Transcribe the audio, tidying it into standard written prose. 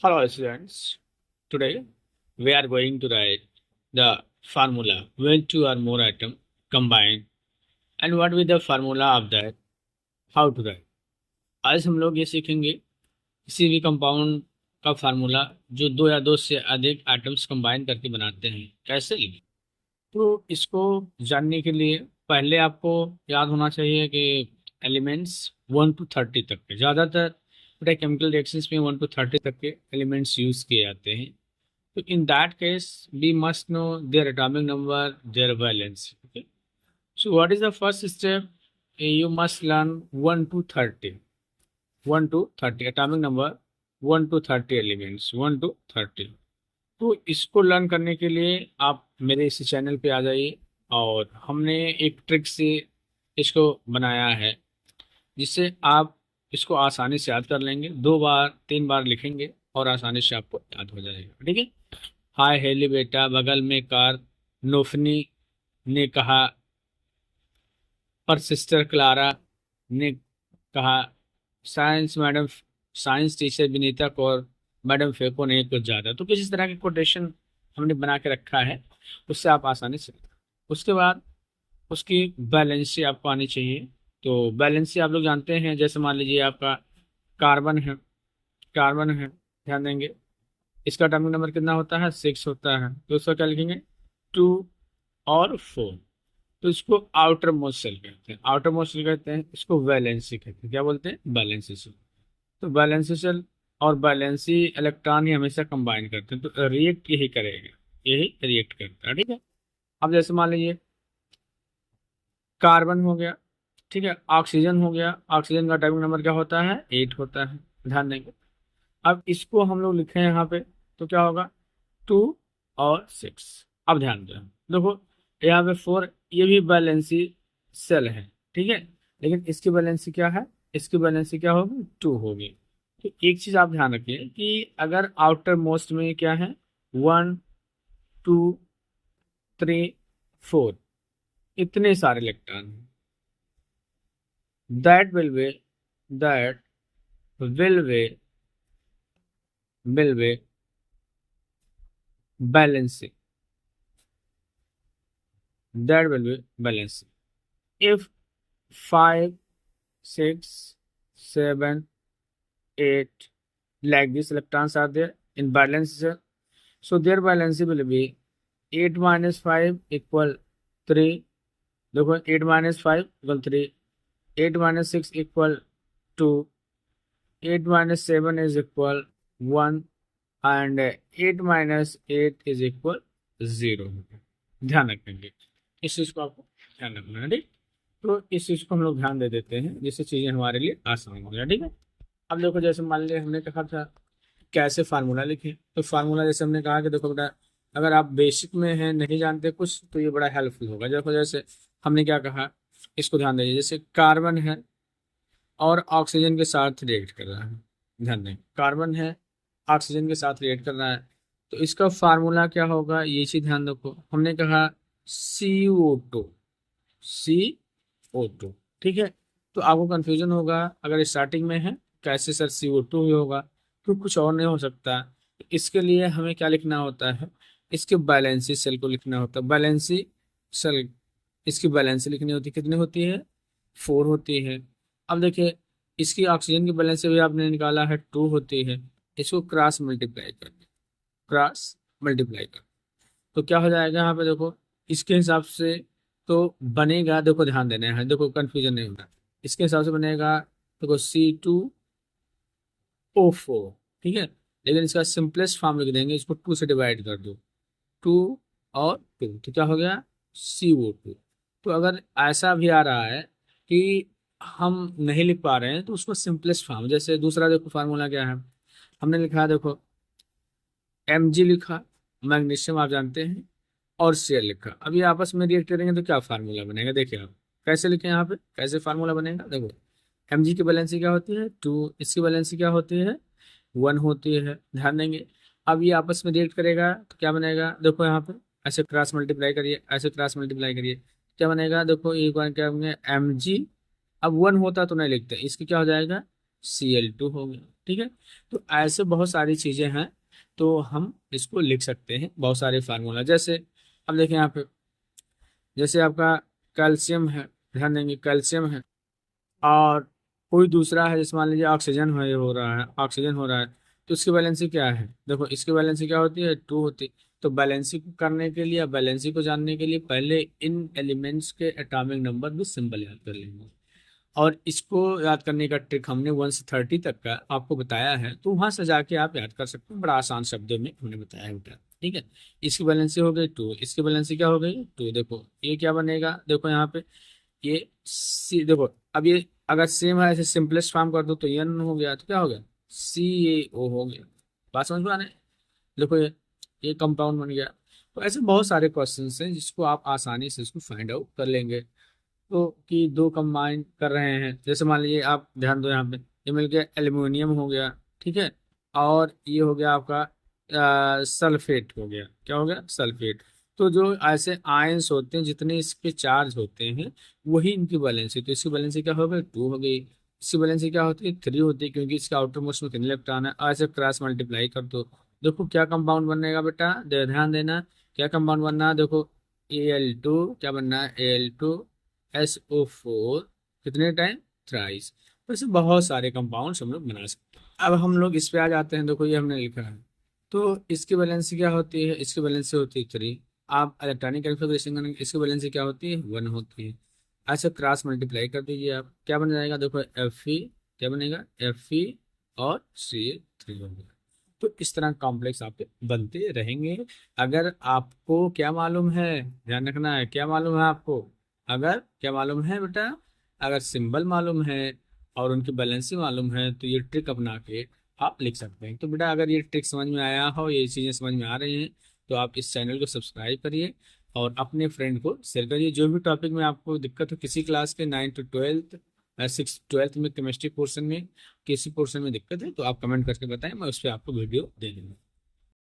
Hello students, today we are going to write the formula when two or more atoms combine and what will the formula of that, how to write. आज हम लोग ये सीखेंगे किसी भी compound का formula जो दो या दो से अधिक एटम्स कंबाइन करके बनाते हैं कैसे लिखें। तो इसको जानने के लिए पहले आपको याद होना चाहिए कि एलिमेंट्स 1 to 30 तक के ज़्यादातर बेटा केमिकल रिएक्शंस में 1 to 30 तक के एलिमेंट्स यूज़ किए जाते हैं। So in that case, we must know their atomic number, their valence. Okay. So what is the first step? You must learn 1 to 30. 1 to 30 atomic number, 1 to 30 elements, 1 to 30. तो इसको learn करने के लिए आप मेरे इस चैनल पे आ जाइए और हमने एक ट्रिक से इसको बनाया है जिससे आप इसको आसानी से याद कर लेंगे। 2 बार 3 बार लिखेंगे और आसानी से आपको याद हो जाएगा। ठीक है। हाय हेली बेटा, बगल में कार, नोफनी ने कहा, पर सिस्टर क्लारा ने कहा, science madam, science teacher Vinita Kaur, madam phaco ने कुछ ज़्यादा। तो किसी तरह के कोटेशन हमने बना के रखा है, उससे आप आसानी से। उसके बाद उसकी बैलेंसी आपको आनी चाहिए। तो बैलेंसी आप लोग जानते हैं, जैसे मान लीजिए आपका कार्बन है, कार्बन है, ध्यान देंगे इसका एटॉमिक नंबर कितना होता है, 6 होता है। तो उसका क्या लिखेंगे, 2 और 4। तो इसको आउटर मोस्ट सेल कहते हैं, आउटर मोस्ट सेल कहते हैं, इसको वैलेंसी कहते हैं। क्या बोलते हैं, वैलेंसी सेल। तो वैलेंसी सेल और वैलेंसी इलेक्ट्रॉन ही हमेशा कंबाइन करते हैं, तो रिएक्ट यही करेगा, यही रिएक्ट करता है। ठीक है। अब जैसे मान लीजिए कार्बन हो गया, ठीक है, ऑक्सीजन हो गया, ऑक्सीजन का एटॉमिक नंबर क्या होता है, 8 होता है, ध्यान देंगे। अब इसको हम लोग लिखे हैं यहाँ पे, तो क्या होगा, 2 और 6। अब ध्यान दें, देखो यहाँ पे 4, ये भी बैलेंसी सेल है, ठीक है, लेकिन इसकी बैलेंसी क्या है, इसकी बैलेंसी क्या होगी, 2 होगी। तो एक चीज आप ध्यान रखिए कि अगर आउटर मोस्ट में क्या है, 1 2 3 4, इतने सारे इलेक्ट्रॉन हैं, that will be that will be will be balancing, that will be balancing. If 5 6 7 8 like these electrons are there in balance cell, so their balance will be 8 minus 5 equal 3, देखो 8 minus 5 equal 3, 8 minus 6 equal 2, 8 minus 7 is equal 1 and 8 minus 8 is equal 0। ध्यान रखेंगे इस चीज को, आपको ध्यान रखना है। ठीक, तो इस चीज को हम लोग ध्यान दे देते हैं जिससे चीजें हमारे लिए आसान हो जाए। ठीक है। अब देखो जैसे मान लीजिए हमने कहा था कैसे फार्मूला लिखे, तो फार्मूला जैसे हमने कहा कि देखो बेटा अगर आप बेसिक में हैं, नहीं जानते कुछ, तो ये बड़ा हेल्पफुल होगा। देखो जैसे हमने क्या कहा, इसको ध्यान दीजिए, जैसे कार्बन है और ऑक्सीजन के साथ रिएक्ट कर रहा है, ध्यान दें, कार्बन है ऑक्सीजन के साथ रिएक्ट कर रहा है, तो इसका फार्मूला क्या होगा, ये चीज ध्यान रखो। हमने कहा CO2, CO2, ठीक है। तो आपको कंफ्यूजन होगा अगर स्टार्टिंग में है कैसे सर CO2 ही होगा, तो कुछ और नहीं हो सकता। इसके लिए हमें क्या लिखना होता है, इसके बैलेंसी सेल को लिखना होता है, बैलेंसी सेल, इसकी बैलेंसी लिखनी होती है, कितनी होती है, 4 होती है। अब देखिए इसकी ऑक्सीजन की बैलेंसी भी आपने निकाला है, 2 होती है। इसको क्रॉस मल्टीप्लाई कर, क्रॉस मल्टीप्लाई कर, तो क्या हो जाएगा यहाँ पे देखो, इसके हिसाब से तो बनेगा, देखो ध्यान देना है, देखो कंफ्यूजन नहीं होगा, इसके हिसाब से बनेगा देखो C2O4, ठीक है, लेकिन इसका सिंपलेस्ट फॉर्म लिख देंगे, इसको 2 से डिवाइड कर दो, 2 और 2, तो क्या हो गया, CO2। तो अगर ऐसा भी आ रहा है कि हम नहीं लिख पा रहे हैं, तो उसको सिंपलेस्ट फॉर्म, जैसे दूसरा देखो फार्मूला क्या है, हमने लिखा है देखो Mg लिखा, मैग्नीशियम आप जानते हैं, और Cl लिखा। अब ये आपस में रिएक्ट करेंगे तो क्या फार्मूला बनेगा, देखिए आप कैसे लिखें यहाँ पे, कैसे फार्मूला बनेगा, देखो Mg की बैलेंसी क्या होती है, 2, इसकी बैलेंसी क्या होती है, 1 होती है, ध्यान देंगे। अब ये आपस में रिएक्ट करेगा तो क्या बनेगा, देखो यहाँ पे ऐसे क्रॉस मल्टीप्लाई करिए, ऐसे क्रॉस मल्टीप्लाई करिए, क्या बनेगा, देखो एक बार क्या होंगे Mg, अब 1 होता तो नहीं लिखते, इसकी क्या हो जाएगा, Cl2 हो गया, ठीक है। तो ऐसे बहुत सारी चीजें हैं, तो हम इसको लिख सकते हैं बहुत सारे फार्मूला। जैसे अब देखें यहाँ पे, जैसे आपका कैल्शियम है, ध्यान देंगे कैल्शियम है, और कोई दूसरा है, जैसे मान लीजिए ऑक्सीजन हो रहा है, ऑक्सीजन हो रहा है, तो इसकी वैलेंसी क्या है? देखो इसकी वैलेंसी क्या होती है, 2 होती है। तो बैलेंसी को करने के लिए या बैलेंसी को जानने के लिए पहले इन एलिमेंट्स के एटॉमिक नंबर भी सिंपल याद कर लेंगे। और इसको याद करने का ट्रिक हमने 1 से 30 तक का आपको बताया है, तो वहां से जाके आप याद कर सकते हैं, बड़ा आसान शब्दों में हमने बताया है बेटा। ठीक है। इसकी बैलेंसी हो गई 2, इसकी बैलेंसी क्या हो गई 2। देखो ये क्या बनेगा, देखो यहाँ पे ये सी, देखो अब ये अगर सेम है, ऐसे सिंपलेस्ट फॉर्म कर दो तो एन हो गया, तो क्या हो गया CaO हो गया। बात समझ में आ रही है? देखो ये कंपाउंड बन गया। तो ऐसे बहुत सारे क्वेश्चन हैं जिसको आप आसानी से इसको फाइंड आउट कर लेंगे। तो कि दो कंबाइन कर रहे हैं, जैसे मान लीजिए आप ध्यान दो यहाँ पे, ये मिल गया एल्यूमिनियम हो गया, ठीक है, और ये हो गया आपका सल्फेट हो गया। क्या हो गया? सल्फेट। तो जो ऐसे आयंस होते हैं, जितने इस पे चार्ज होते हैं, वही इनकी वैलेंसी। तो इसकी वैलेंसी क्या हो गई 2 हो गई। इसकी वैलेंसी क्या होती है 3 होती है, क्योंकि इसका आउटर मोस्ट में 3 इलेक्ट्रॉन है। ऐसे क्रॉस मल्टीप्लाई कर दो, देखो क्या कंपाउंड बनेगा बेटा, ध्यान देना क्या कंपाउंड बनना है। देखो Al2 क्या बनना है, Al2SO4 कितने टाइम, थ्राइस। वैसे बहुत सारे कंपाउंड्स हम लोग बना सकते हैं। अब हम लोग इस पे आ जाते हैं, देखो ये हमने लिखा है। तो इसकी वैलेंसी क्या होती है, इसकी वैलेंसी होती है 3। आप इलेक्ट्रॉनिक कन्फिग्रेशन करेंगे, इसकी वैलेंसी क्या होती है 1 होती है। ऐसे क्रॉस मल्टीप्लाई कर दीजिए आप, क्या बन जाएगा, देखो Fe क्या बनेगा, Fe और Ca3 होगा। तो इस तरह कॉम्प्लेक्स आपके बनते रहेंगे। अगर आपको क्या मालूम है, ध्यान रखना है, क्या मालूम है आपको, अगर क्या मालूम है बेटा, अगर सिंबल मालूम है और उनकी बैलेंसी मालूम है, तो ये ट्रिक अपना के आप लिख सकते हैं। तो बेटा अगर ये ट्रिक समझ में आया हो, ये चीज़ें समझ में आ रही हैं, तो आप इस चैनल को सब्सक्राइब करिए और अपने फ्रेंड को शेयर करिए। जो भी टॉपिक में आपको दिक्कत हो, किसी क्लास के 9 to 12, 6 12 में केमिस्ट्री पोर्शन में किसी पोर्शन में दिक्कत है, तो आप कमेंट करके बताएं, मैं उस पर आपको वीडियो दे दूँगा।